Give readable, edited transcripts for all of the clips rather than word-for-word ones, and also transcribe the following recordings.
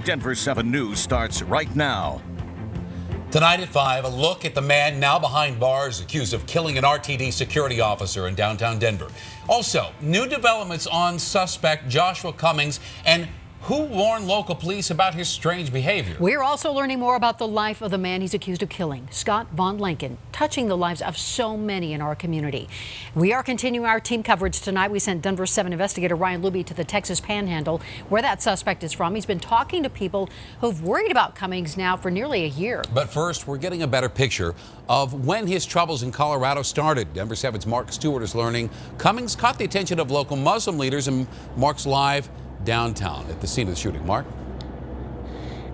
Denver 7 News starts right now. Tonight at 5, a look at the man now behind bars accused of killing an RTD security officer in downtown Denver. Also, new developments on suspect Joshua Cummings and who warned local police about his strange behavior. We're also learning more about the life of the man he's accused of killing, Scott Von Lanken, touching the lives of so many in our community. We are continuing our team coverage tonight. We sent Denver 7 investigator Ryan Luby to the Texas Panhandle, where that suspect is from. He's been talking to people who've worried about Cummings now for nearly a year. But first, we're getting a better picture of when his troubles in Colorado started. Denver 7's Mark Stewart is learning Cummings caught the attention of local Muslim leaders, and Mark's live downtown at the scene of the shooting. Mark?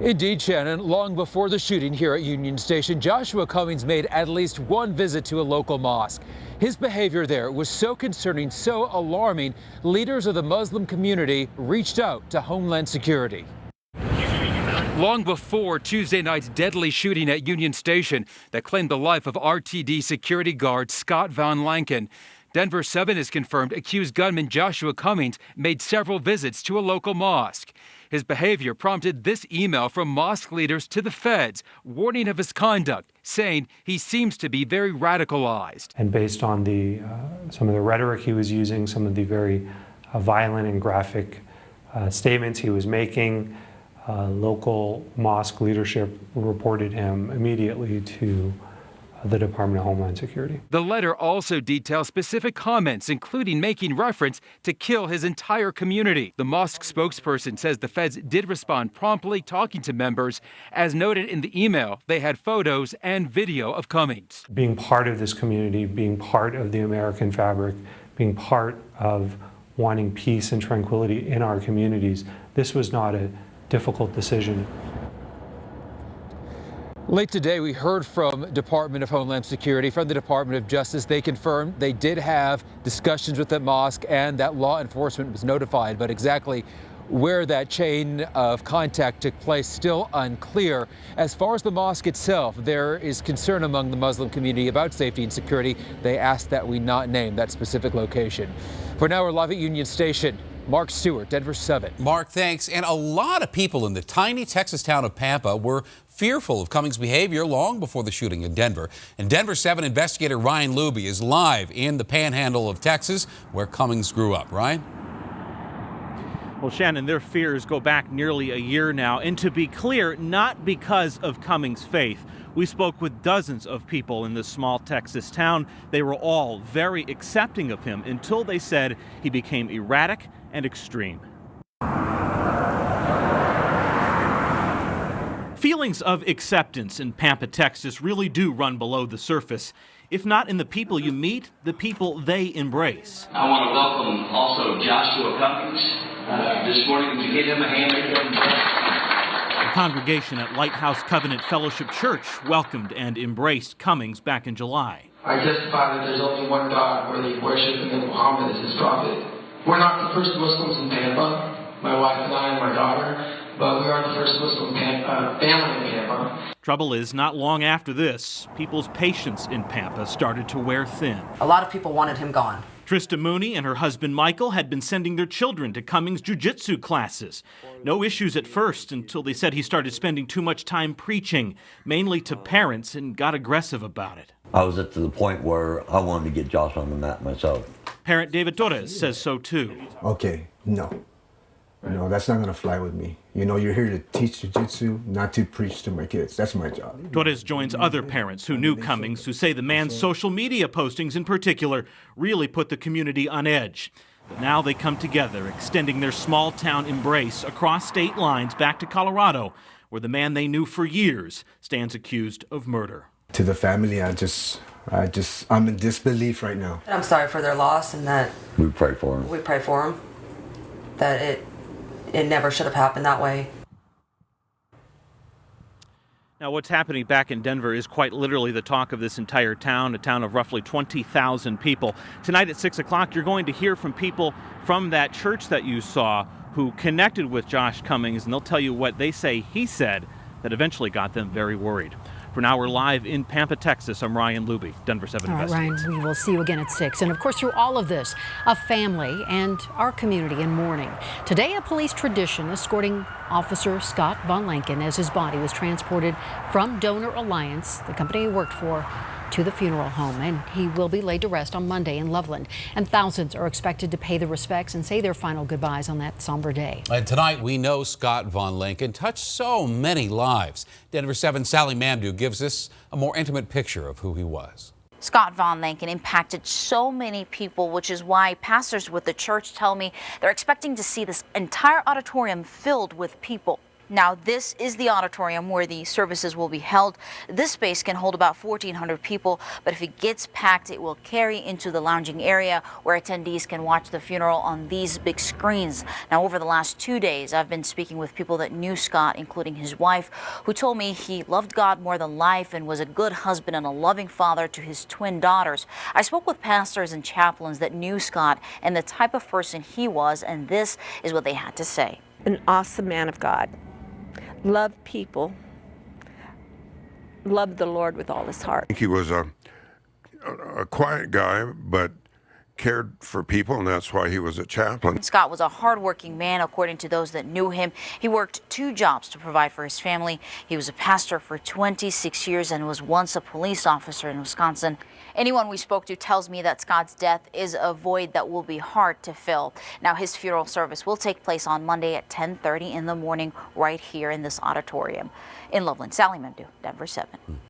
Indeed, Shannon. Long before the shooting here at Union Station, Joshua Cummings made at least one visit to a local mosque. His behavior there was so concerning, so alarming, leaders of the Muslim community reached out to Homeland Security. Long before Tuesday night's deadly shooting at Union Station that claimed the life of RTD security guard Scott Von Lanken, Denver 7 has confirmed accused gunman Joshua Cummings made several visits to a local mosque. His behavior prompted this email from mosque leaders to the feds, warning of his conduct, saying he seems to be very radicalized. And based on some of the rhetoric he was using, some of the very violent and graphic statements he was making, local mosque leadership reported him immediately to the Department of Homeland Security. The letter also details specific comments, including making reference to kill his entire community. The mosque spokesperson says the feds did respond promptly, talking to members. As noted in the email, they had photos and video of Cummings. Being part of this community, being part of the American fabric, being part of wanting peace and tranquility in our communities, this was not a difficult decision. Late today, we heard from Department of Homeland Security, from the Department of Justice. They confirmed they did have discussions with the mosque and that law enforcement was notified, but exactly where that chain of contact took place still unclear. As far as the mosque itself, there is concern among the Muslim community about safety and security. They asked that we not name that specific location. For now, we're live at Union Station. Mark Stewart, Denver 7. Mark, thanks. And a lot of people in the tiny Texas town of Pampa were fearful of Cummings' behavior long before the shooting in Denver. And Denver 7 investigator Ryan Luby is live in the Panhandle of Texas, where Cummings grew up. Ryan? Well, Shannon, their fears go back nearly a year now. And to be clear, not because of Cummings' faith. We spoke with dozens of people in this small Texas town. They were all very accepting of him until they said he became erratic and extreme. Feelings of acceptance in Pampa, Texas really do run below the surface. If not in the people you meet, the people they embrace. I want to welcome also Joshua Cummings. This morning, would you give him a hand? The congregation at Lighthouse Covenant Fellowship Church welcomed and embraced Cummings back in July. I testify that there's only one God worthy of worship, and that Muhammad is his prophet. We're not the first Muslims in Pampa, my wife and I and my daughter, but we are the first Muslim family in Pampa. Trouble is, not long after this, people's patience in Pampa started to wear thin. A lot of people wanted him gone. Trista Mooney and her husband Michael had been sending their children to Cummings jiu-jitsu classes. No issues at first until they said he started spending too much time preaching, mainly to parents, and got aggressive about it. I was at the point where I wanted to get Josh on the mat myself. Parent David Torres says so too. Okay, no, that's not going to fly with me. You know, you're here to teach jiu-jitsu, not to preach to my kids. That's my job. Torres joins other parents who knew Cummings, who say the man's social media postings in particular really put the community on edge. But now they come together, extending their small town embrace across state lines back to Colorado, where the man they knew for years stands accused of murder. To the family, I'm in disbelief right now. I'm sorry for their loss, and that we pray for him. We pray for him. That it never should have happened that way. Now, what's happening back in Denver is quite literally the talk of this entire town, a town of roughly 20,000 people. Tonight at 6 o'clock, you're going to hear from people from that church that you saw who connected with Josh Cummings, and they'll tell you what they say he said that eventually got them very worried. For now, we're live in Pampa, Texas. I'm Ryan Luby, Denver 7 All right, Investigates. Ryan, we will see you again at 6. And of course, through all of this, a family and our community in mourning. Today, a police tradition escorting Officer Scott Von Lanken as his body was transported from Donor Alliance, the company he worked for, to the funeral home, and he will be laid to rest on Monday in Loveland. And thousands are expected to pay their respects and say their final goodbyes on that somber day. And tonight, we know Scott Von Lanken touched so many lives. Denver 7's Sally Mamdou gives us a more intimate picture of who he was. Scott Von Lanken impacted so many people, which is why pastors with the church tell me they're expecting to see this entire auditorium filled with people. Now, this is the auditorium where the services will be held. This space can hold about 1,400 people, but if it gets packed, it will carry into the lounging area where attendees can watch the funeral on these big screens. Now, over the last 2 days, I've been speaking with people that knew Scott, including his wife, who told me he loved God more than life and was a good husband and a loving father to his twin daughters. I spoke with pastors and chaplains that knew Scott and the type of person he was, and this is what they had to say. An awesome man of God. Loved people, loved the Lord with all his heart. He was a quiet guy, but cared for people, and that's why he was a chaplain. Scott was a hardworking man, according to those that knew him. He worked 2 jobs to provide for his family. He was a pastor for 26 years and was once a police officer in Wisconsin. Anyone we spoke to tells me that Scott's death is a void that will be hard to fill. Now, his funeral service will take place on Monday at 10:30 in the morning right here in this auditorium. In Loveland, Sally Mamdou, Denver 7.